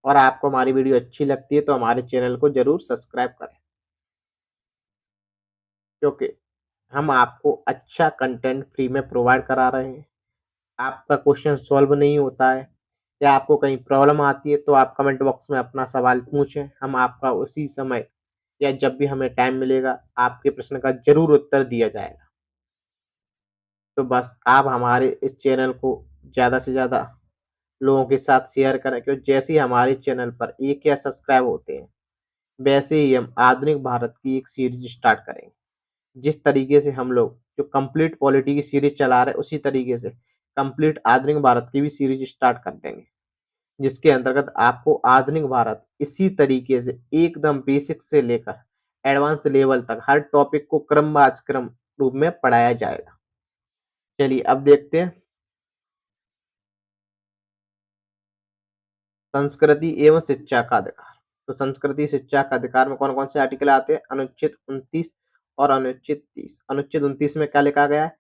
और आपको हमारी वीडियो अच्छी लगती है तो हमारे चैनल को जरूर सब्सक्राइब करें, क्योंकि हम आपको अच्छा कंटेंट फ्री में प्रोवाइड करा रहे हैं। आपका क्वेश्चन सॉल्व नहीं होता है या आपको कहीं प्रॉब्लम आती है तो आप कमेंट बॉक्स में अपना सवाल पूछें, हम आपका उसी समय या जब भी हमें टाइम मिलेगा आपके प्रश्न का जरूर उत्तर दिया जाएगा। तो बस आप हमारे इस चैनल को ज़्यादा से ज़्यादा लोगों के साथ शेयर करें, क्योंकि जैसे ही हमारे चैनल पर 1 या सब्सक्राइब होते हैं, वैसे ही हम आधुनिक भारत की एक सीरीज स्टार्ट करेंगे। जिस तरीके से हम लोग जो कंप्लीट पॉलिटी की सीरीज चला रहे हैं, उसी तरीके से कंप्लीट आधुनिक भारत की भी सीरीज स्टार्ट कर देंगे, जिसके अंतर्गत आपको आधुनिक भारत इसी तरीके से एकदम बेसिक से लेकर एडवांस लेवल तक हर टॉपिक को क्रम रूप में पढ़ाया जाएगा। चलिए अब देखते हैं संस्कृति एवं शिक्षा का अधिकार। तो संस्कृति शिक्षा का अधिकार में कौन कौन से आर्टिकल आते हैं? अनुच्छेद 29 और अनुच्छेद 30। अनुच्छेद 29 में क्या लिखा गया है?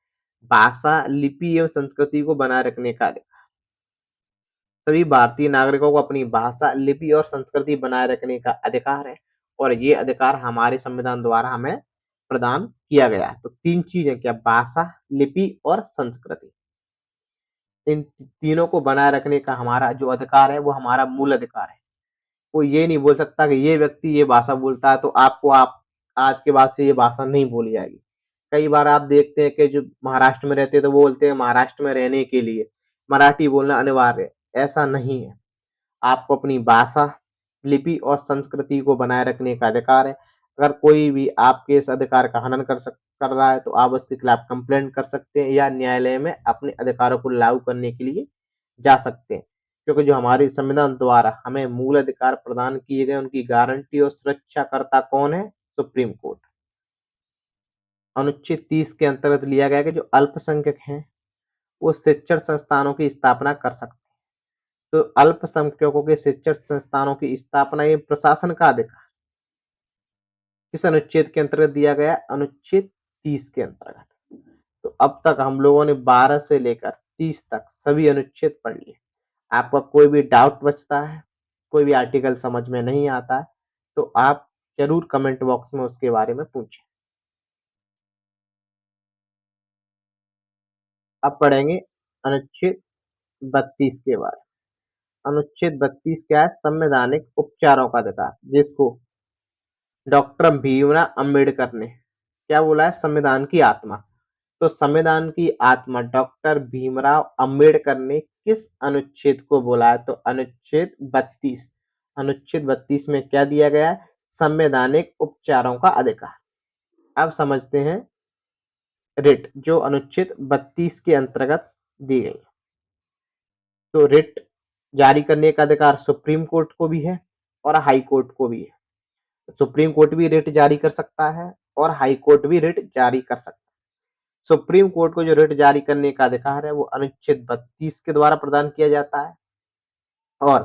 भाषा, लिपि एवं संस्कृति को बनाए रखने का अधिकार। सभी भारतीय नागरिकों को अपनी भाषा, लिपि और संस्कृति बनाए रखने का अधिकार है और ये अधिकार हमारे संविधान द्वारा हमें प्रदान किया गया है। तो 3 चीज़ें क्या भाषा, लिपि और संस्कृति। इन तीनों को बनाए रखने का हमारा जो अधिकार है वो हमारा मूल अधिकार है। कोई ये नहीं बोल सकता कि ये व्यक्ति ये भाषा बोलता है तो आपको आप आज के बाद से ये भाषा नहीं बोली जाएगी। कई बार आप देखते हैं कि जो महाराष्ट्र में रहते हैं तो वो बोलते हैं महाराष्ट्र में रहने के लिए मराठी बोलना अनिवार्य है। ऐसा नहीं है। आपको अपनी भाषा, लिपि और संस्कृति को बनाए रखने का अधिकार है। अगर कोई भी आपके इस अधिकार का हनन कर रहा है तो आप उसके खिलाफ कंप्लेंट कर सकते हैं या न्यायालय में अपने अधिकारों को लागू करने के लिए जा सकते हैं। क्योंकि जो हमारे संविधान द्वारा हमें मूल अधिकार प्रदान किए गए उनकी गारंटी और सुरक्षाकर्ता कौन है? Supreme court. अनुच्छेद 30 के अंतर्गत लिया गया कि जो अल्पसंख्यक हैं वो शिक्षण संस्थानों की स्थापना कर सकते हैं। तो अल्पसंख्यकों के शिक्षण संस्थानों की स्थापना एवं प्रशासन का अधिकार किस अनुच्छेद के अंतर्गत दिया गया? अनुच्छेद 30 के अंतर्गत। तो अब तक हम लोगों ने 12 से लेकर 30 तक सभी अनुच्छेद पढ़ लिए। आपका कोई भी डाउट बचता है, कोई भी आर्टिकल समझ में नहीं आता है, तो आप जरूर कमेंट बॉक्स में उसके बारे में पूछें। अब पढ़ेंगे अनुच्छेद 32 के बारे में। अनुच्छेद 32 क्या है? संवैधानिक उपचारों का अधिकार, जिसको डॉक्टर भीमराव अंबेडकर ने क्या बोला है? संविधान की आत्मा। तो संविधान की आत्मा डॉक्टर भीमराव अंबेडकर ने किस अनुच्छेद को बोला है? तो अनुच्छेद 32। अनुच्छेद 32 में क्या दिया गया है? संवैधानिक उपचारों का अधिकार। अब समझते हैं रिट जो अनुच्छेद 32 के अंतर्गत दी गई। तो रिट जारी करने का अधिकार सुप्रीम कोर्ट को भी है और हाई कोर्ट को भी है। सुप्रीम कोर्ट भी रिट जारी कर सकता है और हाई कोर्ट भी रिट जारी कर सकता है। सुप्रीम कोर्ट को जो रिट जारी करने का अधिकार है वो अनुच्छेद 32 के द्वारा प्रदान किया जाता है और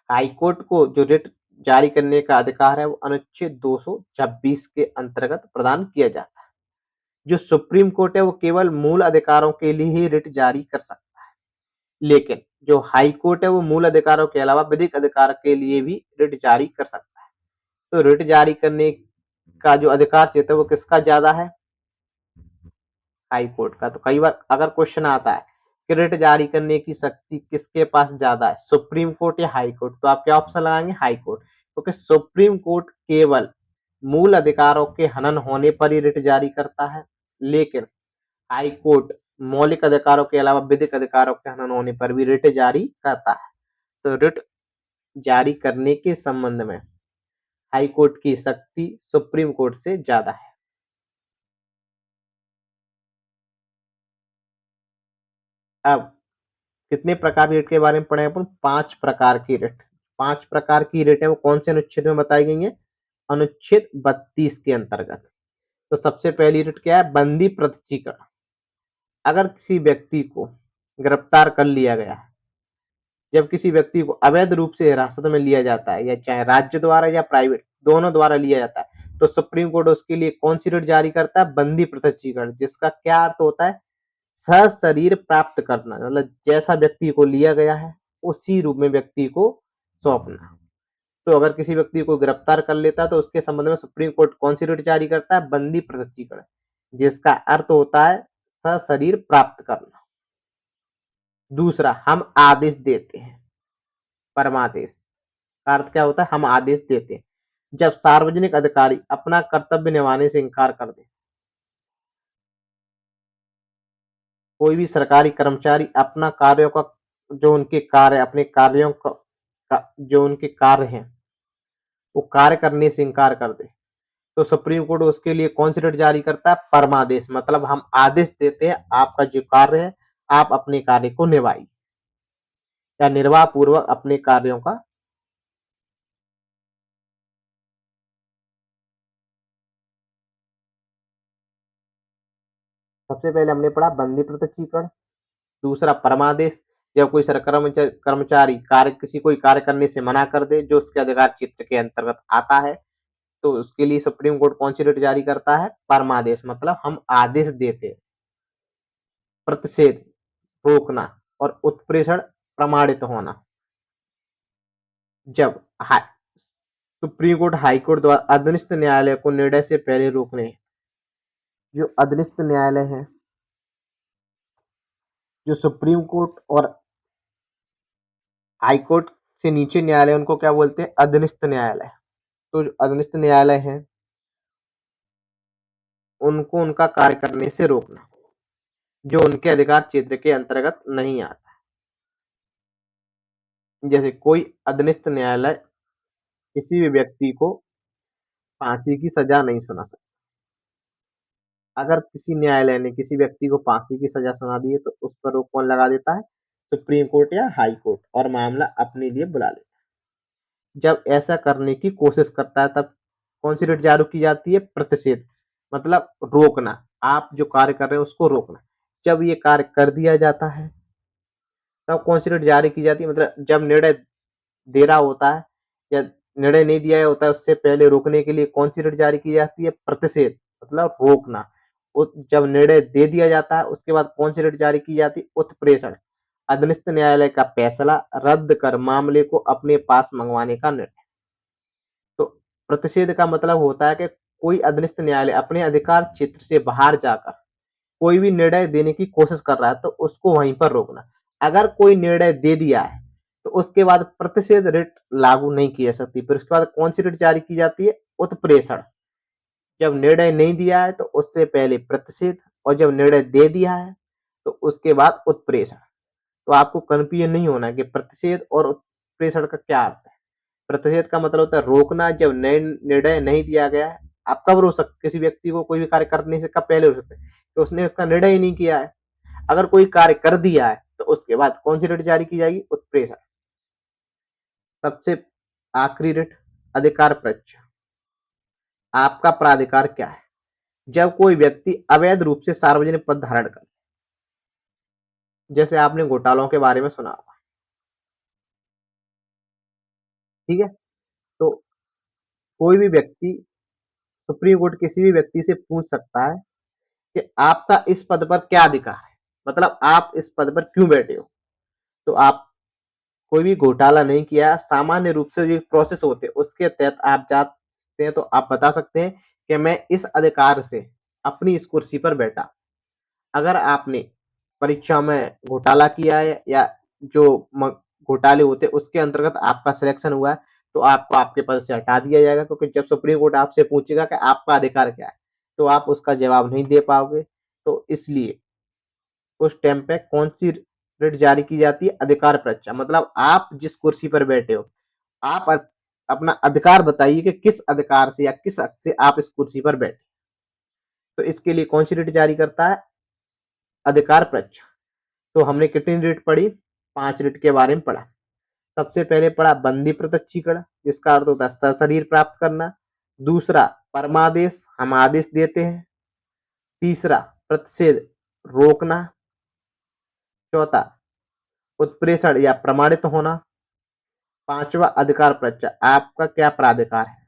हाई कोर्ट को जो रिट जारी करने का अधिकार है वो अनुच्छेद 226 के अंतर्गत प्रदान किया जाता है। जो सुप्रीम कोर्ट है वो केवल मूल अधिकारों के लिए ही रिट जारी कर सकता है, लेकिन जो हाई कोर्ट है वो मूल अधिकारों के अलावा विधिक अधिकार के लिए भी रिट जारी कर सकता है। तो रिट जारी करने का जो अधिकार क्षेत्र है वो किसका ज्यादा है? हाई कोर्ट का। तो कई बार अगर क्वेश्चन आता है कि रिट जारी करने की शक्ति किसके पास ज्यादा है, सुप्रीम कोर्ट या हाई कोर्ट, तो आप क्या ऑप्शन लगाएंगे? High court. क्योंकि सुप्रीम कोर्ट केवल मूल अधिकारों के हनन होने पर ही रिट जारी करता है, लेकिन हाई कोर्ट मौलिक अधिकारों के अलावा विधिक अधिकारों के हनन होने पर भी रिट जारी करता है। तो रिट जारी करने के संबंध में हाई कोर्ट की शक्ति सुप्रीम कोर्ट से ज्यादा है। अब कितने प्रकार की रिट के बारे में पढ़े अपन? 5 प्रकार की रिट। 5 प्रकार की रिट है वो कौन से अनुच्छेद में बताई गई है? अनुच्छेद 32 के अंतर्गत। तो सबसे पहली रिट क्या है? बंदी प्रत्यक्षीकरण। अगर किसी व्यक्ति को गिरफ्तार कर लिया गया है, जब किसी व्यक्ति को अवैध रूप से हिरासत में लिया जाता है या चाहे राज्य द्वारा या प्राइवेट दोनों द्वारा लिया जाता है, तो सुप्रीम कोर्ट उसके लिए कौन सी रिट जारी करता है? बंदी प्रत्यक्षीकरण, जिसका क्या अर्थ होता है? सशरीर प्राप्त करना, मतलब जैसा व्यक्ति को लिया गया है उसी रूप में व्यक्ति को सौंपना। तो अगर किसी व्यक्ति को गिरफ्तार कर लेता है तो उसके संबंध में सुप्रीम कोर्ट कौन सी रिट जारी करता है? बंदी प्रत्यक्षीकरण, जिसका अर्थ होता है सशरीर प्राप्त करना। दूसरा, हम आदेश देते हैं, परमादेश का अर्थ क्या होता है? हम आदेश देते हैं जब सार्वजनिक अधिकारी अपना कर्तव्य निभाने से इनकार कर दे। कोई भी सरकारी कर्मचारी अपना कार्यों का जो उनके कार्य अपने कार्यों का जो उनके कार्य हैं वो कार्य करने से इनकार कर दे, तो सुप्रीम कोर्ट उसके लिए कौन सी रिट जारी करता है? परमादेश, मतलब हम आदेश देते हैं आपका जो कार्य है आप अपने कार्य को निभाइए या निर्वाह पूर्वक अपने कार्यों का। सबसे पहले हमने पढ़ा बंदी प्रत्यक्षीकरण। दूसरा परमादेश, जब कोई सरकारी कर्मचारी कार्य किसी कोई कार्य करने से मना कर दे जो उसके अधिकार क्षेत्र के अंतर्गत आता है, तो उसके लिए सुप्रीम कोर्ट कौन सी रिट जारी करता है? परमादेश, मतलब हम आदेश देते हैं। प्रतिषेध रोकना और उत्प्रेषण प्रमाणित होना। जब सुप्रीम कोर्ट, हाई कोर्ट द्वारा अधीनस्थ न्यायालय को निर्णय से पहले रोकने, जो अधीनस्थ न्यायालय है, जो सुप्रीम कोर्ट और हाई कोर्ट से नीचे न्यायालय, उनको क्या बोलते हैं? अधीनस्थ न्यायालय। तो जो अधीनस्थ न्यायालय है, उनको उनका कार्य करने से रोकना जो उनके अधिकार क्षेत्र के अंतर्गत नहीं आता। जैसे कोई अधीनस्थ न्यायालय किसी भी व्यक्ति को फांसी की सजा नहीं सुना सकता। अगर किसी न्यायालय ने किसी व्यक्ति को फांसी की सजा सुना दी है तो उस पर रोक कौन लगा देता है? सुप्रीम कोर्ट या हाई कोर्ट, और मामला अपने लिए बुला लेता है। जब ऐसा करने की कोशिश करता है तब कौन सी रिट जारी की जाती है? प्रतिषेध, मतलब रोकना, आप जो कार्य कर रहे हैं उसको रोकना। जब ये कार्य कर दिया जाता है तब कौन सी रिट जारी की जाती है? मतलब जब निर्णय दे रहा होता है या निर्णय नहीं दिया होता है उससे पहले रोकने के लिए कौन सी रिट जारी की जाती है? प्रतिषेध, मतलब रोकना। जब निर्णय दे दिया जाता है उसके बाद कौन सी रिट जारी की जाती है? उत्प्रेषण, अधीनस्थ न्यायालय का फैसला रद्द कर मामले को अपने पास मंगवाने का निर्णय। तो प्रतिषेध का मतलब होता है कि कोई अधीनस्थ न्यायालय अपने अधिकार क्षेत्र से बाहर जाकर कोई भी निर्णय देने की कोशिश कर रहा है तो उसको वहीं पर रोकना। अगर कोई निर्णय दे दिया है तो उसके बाद प्रतिषेध रिट लागू नहीं की जा सकती। फिर उसके बाद कौन सी रिट जारी की जाती है? उत्प्रेषण। जब निर्णय नहीं दिया है तो उससे पहले प्रतिषेध, और जब निर्णय दे दिया है तो उसके बाद उत्प्रेषण। तो आपको कंफ्यूजन नहीं होना कि प्रतिषेध और उत्प्रेषण का क्या अर्थ है। प्रतिषेध का मतलब होता है रोकना, जब निर्णय नहीं दिया गया है। आप कब रोक सकते? किसी व्यक्ति को कोई भी कार्य करने से कब पहले रोक सकते हैं? तो उसने उसका निर्णय ही नहीं किया है। अगर कोई कार्य कर दिया है तो उसके बाद कौन सी रिट जारी की जाएगी? उत्प्रेषण। सबसे आखिरी रिट, अधिकार परीक्षा। आपका प्राधिकार क्या है? जब कोई व्यक्ति अवैध रूप से सार्वजनिक पद धारण करे, जैसे आपने घोटालों के बारे में सुना होगा, ठीक है? तो कोई भी व्यक्ति, सुप्रीम कोर्ट किसी भी व्यक्ति से पूछ सकता है कि आपका इस पद पर क्या अधिकार है, मतलब आप इस पद पर क्यों बैठे हो। तो आप कोई भी घोटाला नहीं किया, सामान्य रूप से जो प्रोसेस होते हैं उसके तहत आप जाते हैं तो आप बता सकते हैं कि मैं इस अधिकार से अपनी इस कुर्सी पर बैठा। अगर आपने परीक्षा में घोटाला किया है या जो घोटाले होते हैं उसके अंतर्गत आपका सिलेक्शन हुआ है तो आपको आपके पद से हटा दिया जाएगा, क्योंकि जब सुप्रीम कोर्ट आपसे पूछेगा कि आपका अधिकार क्या है तो आप उसका जवाब नहीं दे पाओगे। तो इसलिए उस टाइम पे कौन सी रिट जारी की जाती है? अधिकार परीक्षा। मतलब आप जिस कुर्सी पर बैठे हो, आप अपना अधिकार बताइए कि किस अधिकार से या किस हक से आप इस कुर्सी पर बैठे। तो इसके लिए कौन सी रिट जारी करता है? अधिकार परीक्षा। तो हमने कितनी रिट पढ़ी? 5 रिट के बारे में पढ़ा। सबसे पहले पढ़ा बंदी प्रत्यक्षीकरण, जिसका अर्थ होता है सशरीर प्राप्त करना। दूसरा, परमादेश, हम आदेश देते हैं। तीसरा, प्रतिषेध, रोकना। चौथा, उत्प्रेषण या प्रमाणित होना। पांचवा, अधिकार परीक्षा, आपका क्या प्राधिकार है।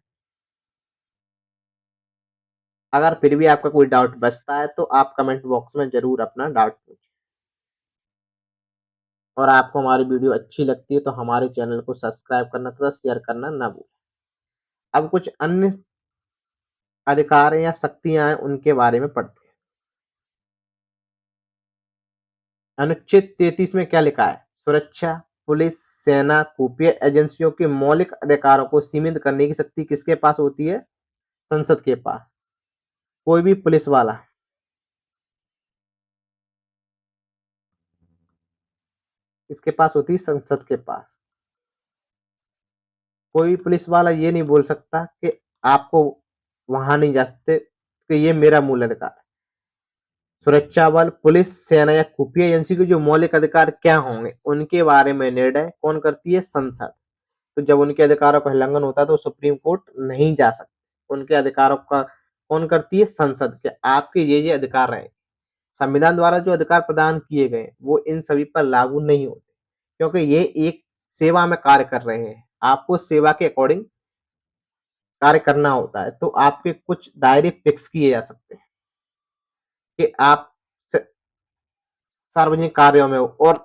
अगर फिर भी आपका कोई डाउट बचता है तो आप कमेंट बॉक्स में जरूर अपना डाउट पूछिए। और आपको हमारी वीडियो अच्छी लगती है तो हमारे चैनल को सब्सक्राइब करना तथा शेयर करना ना भूलें। अब कुछ अन्य अधिकार या शक्तियां हैं उनके बारे में पढ़ते हैं। अनुच्छेद 33 में क्या लिखा है? सुरक्षा, पुलिस, सेना, खुफिया एजेंसियों के मौलिक अधिकारों को सीमित करने की शक्ति किसके पास होती है? संसद के पास। कोई भी पुलिस वाला, इसके पास होती है संसद के पास। कोई भी पुलिस वाला ये नहीं बोल सकता कि आपको वहां नहीं जा सकते कि ये मेरा मूल अधिकार है। सुरक्षा बल, पुलिस, सेना या खुफिया एजेंसी के जो मौलिक अधिकार क्या होंगे उनके बारे में निर्णय कौन करती है? संसद। तो जब उनके अधिकारों का उल्लंघन होता है तो सुप्रीम कोर्ट नहीं जा सकती। उनके अधिकारों का कौन करती है? संसद। के आपके ये अधिकार रहे, संविधान द्वारा जो अधिकार प्रदान किए गए वो इन सभी पर लागू नहीं होते, क्योंकि ये एक सेवा में कार्य कर रहे हैं। आपको सेवा के अकॉर्डिंग कार्य करना होता है, तो आपके कुछ दायरे फिक्स किए जा सकते हैं कि आप सार्वजनिक कार्यों में हो और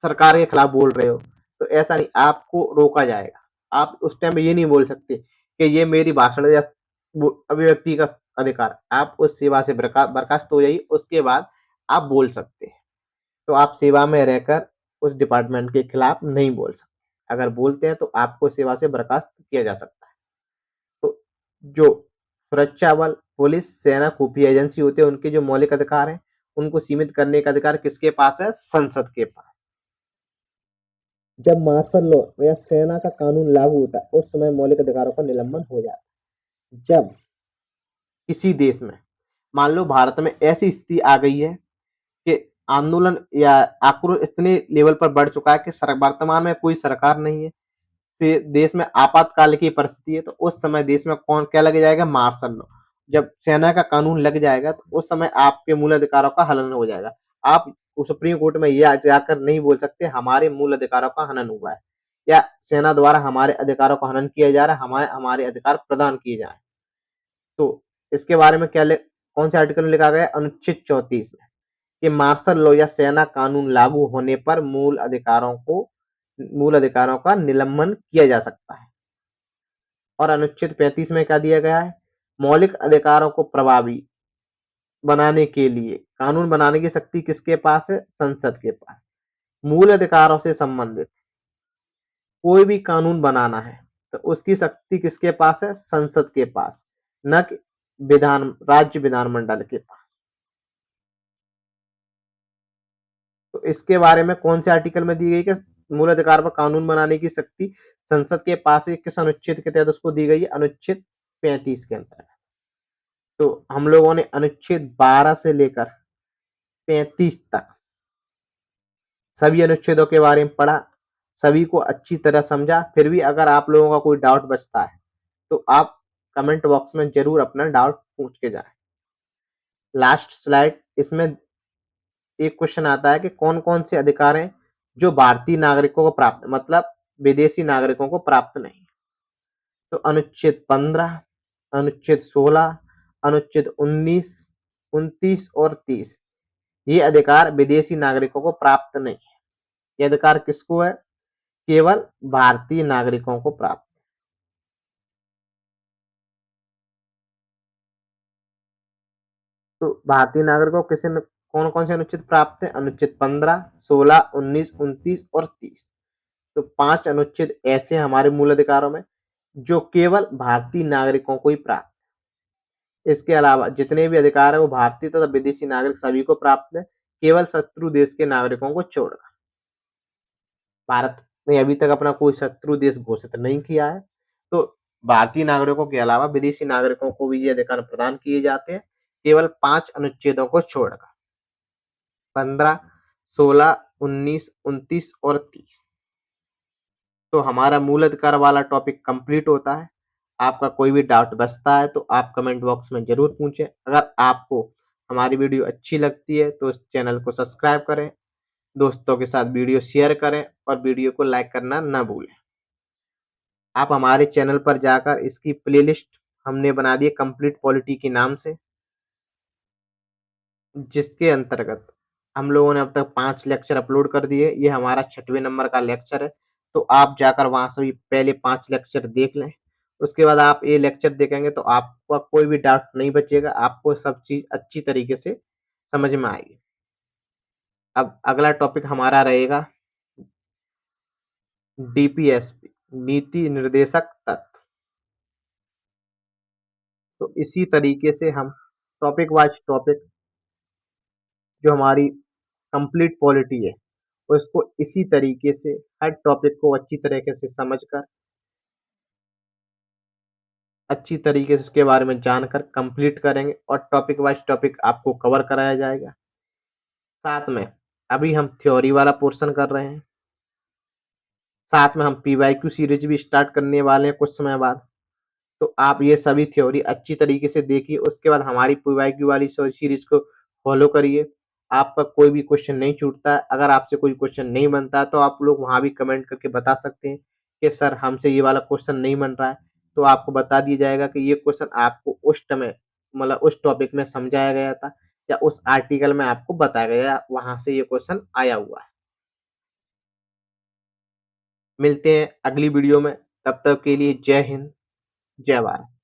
सरकार के खिलाफ बोल रहे हो, तो ऐसा नहीं, आपको रोका जाएगा। आप उस टाइम पे ये नहीं बोल सकते कि ये मेरी भाषण या अभिव्यक्ति का अधिकार है। आप उस सेवा से बर्खास्त हो जाइए, उसके बाद आप बोल सकते हैं। तो आप सेवा में रहकर उस डिपार्टमेंट के खिलाफ नहीं बोल सकते। अगर बोलते हैं तो आपको सेवा से बर्खास्त किया जा सकता है। तो जो सुरक्षा बल, पुलिस, सेना, खुफिया एजेंसी होते हैं, उनके जो मौलिक अधिकार हैं, उनको सीमित करने का अधिकार किसके पास है? संसद के पास। जब मार्शल लॉ या सेना का कानून लागू होता है, उस समय मौलिक अधिकारों का निलंबन हो जाता है। जब किसी देश में, मान लो भारत में ऐसी स्थिति आ गई है कि आंदोलन या आक्रोश इतने लेवल पर बढ़ चुका है कि वर्तमान में कोई सरकार नहीं है, देश में आपातकाल की परिस्थिति है, तो उस समय देश में कौन क्या लग जाएगा? Martial law. जब सेना का कानून लग जाएगा तो उस समय आपके मूल अधिकारों का हनन हो जाएगा। आप सुप्रीम कोर्ट में ये जाकर नहीं बोल सकते हमारे मूल अधिकारों का हनन हुआ है या सेना द्वारा हमारे अधिकारों का हनन किया जा रहा है, हमारे अधिकार प्रदान किए जाए। तो इसके बारे में कौन से आर्टिकल में लिखा गया? अनुच्छेद 34 में, कि मार्शल लॉ या सेना कानून लागू होने पर मूल अधिकारों का निलंबन किया जा सकता है। और अनुच्छेद 35 में क्या दिया गया है? मौलिक अधिकारों को प्रभावी बनाने के लिए कानून बनाने की शक्ति किसके पास है? संसद के पास। मूल अधिकारों से संबंधित कोई भी कानून बनाना है तो उसकी शक्ति किसके पास है? संसद के पास, न कि राज्य विधानमंडल के पास। तो इसके बारे में कौन से आर्टिकल में दी गई कि मूल अधिकार पर कानून बनाने की शक्ति संसद के पास है? किस अनुच्छेद के तहत उसको दी गई है? अनुच्छेद 35 के अंतर्गत। तो हम लोगों ने अनुच्छेद 12 से लेकर 35 तक सभी अनुच्छेदों के बारे में पढ़ा, सभी को अच्छी तरह समझा। फिर भी अगर आप लोगों का कोई डाउट बचता है तो आप कमेंट बॉक्स में जरूर अपना डाउट पूछ के जाएं। लास्ट स्लाइड, इसमें एक क्वेश्चन आता है कि कौन कौन से अधिकार हैं जो भारतीय नागरिकों को प्राप्त, मतलब विदेशी नागरिकों को प्राप्त नहीं। तो अनुच्छेद 15, अनुच्छेद 16, अनुच्छेद 19, 29 और 30, ये अधिकार विदेशी नागरिकों को प्राप्त नहीं है। ये अधिकार किसको है? केवल भारतीय नागरिकों को प्राप्त। तो भारतीय नागरिकों को कौन कौन से अनुच्छेद प्राप्त है? अनुच्छेद 15, 16, 19, 29 और 30। तो 5 अनुच्छेद ऐसे हमारे मूल अधिकारों में जो केवल भारतीय नागरिकों को ही प्राप्त है। इसके अलावा जितने भी अधिकार है वो भारतीय तथा विदेशी नागरिक सभी को प्राप्त है, केवल शत्रु देश के नागरिकों को छोड़कर। भारत ने अभी तक अपना कोई शत्रु देश घोषित नहीं किया है, तो भारतीय नागरिकों के अलावा विदेशी नागरिकों को भी ये अधिकार प्रदान किए जाते हैं, केवल 5 अनुच्छेदों को छोड़कर। 15, 16, 19, 29 और 30। तो हमारा मूल अधिकार वाला टॉपिक कंप्लीट होता है। आपका कोई भी डाउट बचता है तो आप कमेंट बॉक्स में जरूर पूछें। अगर आपको हमारी वीडियो अच्छी लगती है तो इस चैनल को सब्सक्राइब करें, दोस्तों के साथ वीडियो शेयर करें और वीडियो को लाइक करना न भूलें। आप हमारे चैनल पर जाकर इसकी प्लेलिस्ट हमने बना दी है कंप्लीट पॉलिटी के नाम से, जिसके अंतर्गत हम लोगों ने अब तक 5 लेक्चर अपलोड कर दिए। ये हमारा 6वें नंबर का लेक्चर है, तो आप जाकर वहां से भी पहले 5 लेक्चर देख लें। उसके बाद आप ये लेक्चर देखेंगे तो आपका कोई भी डाउट नहीं बचेगा, आपको सब चीज अच्छी तरीके से समझ में आएगी। अब अगला टॉपिक हमारा रहेगा डीपीएसपी, नीति निर्देशक तत्व। तो इसी तरीके से हम टॉपिक वाइज टॉपिक, जो हमारी कंप्लीट पॉलिटी है, उसको इसी तरीके से हर टॉपिक को अच्छी तरीके से समझकर, अच्छी तरीके से उसके बारे में जानकर कंप्लीट करेंगे और टॉपिक वाइज टॉपिक आपको कवर कराया जाएगा। साथ में अभी हम थ्योरी वाला पोर्शन कर रहे हैं, साथ में हम पीवाईक्यू सीरीज भी स्टार्ट करने वाले हैं कुछ समय बाद। तो आप ये सभी थ्योरी अच्छी तरीके से देखिए, उसके बाद हमारी पीवाईक्यू वाली सीरीज को फॉलो करिए। आपका कोई भी क्वेश्चन नहीं छूटता है। अगर आपसे कोई क्वेश्चन नहीं बनता है तो आप लोग वहां भी कमेंट करके बता सकते हैं कि सर हमसे ये वाला क्वेश्चन नहीं बन रहा है, तो आपको बता दिया जाएगा कि ये क्वेश्चन आपको उस समय, मतलब उस टॉपिक में समझाया गया था, या उस आर्टिकल में आपको बताया गया वहाँ से ये क्वेश्चन आया हुआ है। मिलते हैं अगली वीडियो में, तब तक के लिए जय हिंद, जय भारत।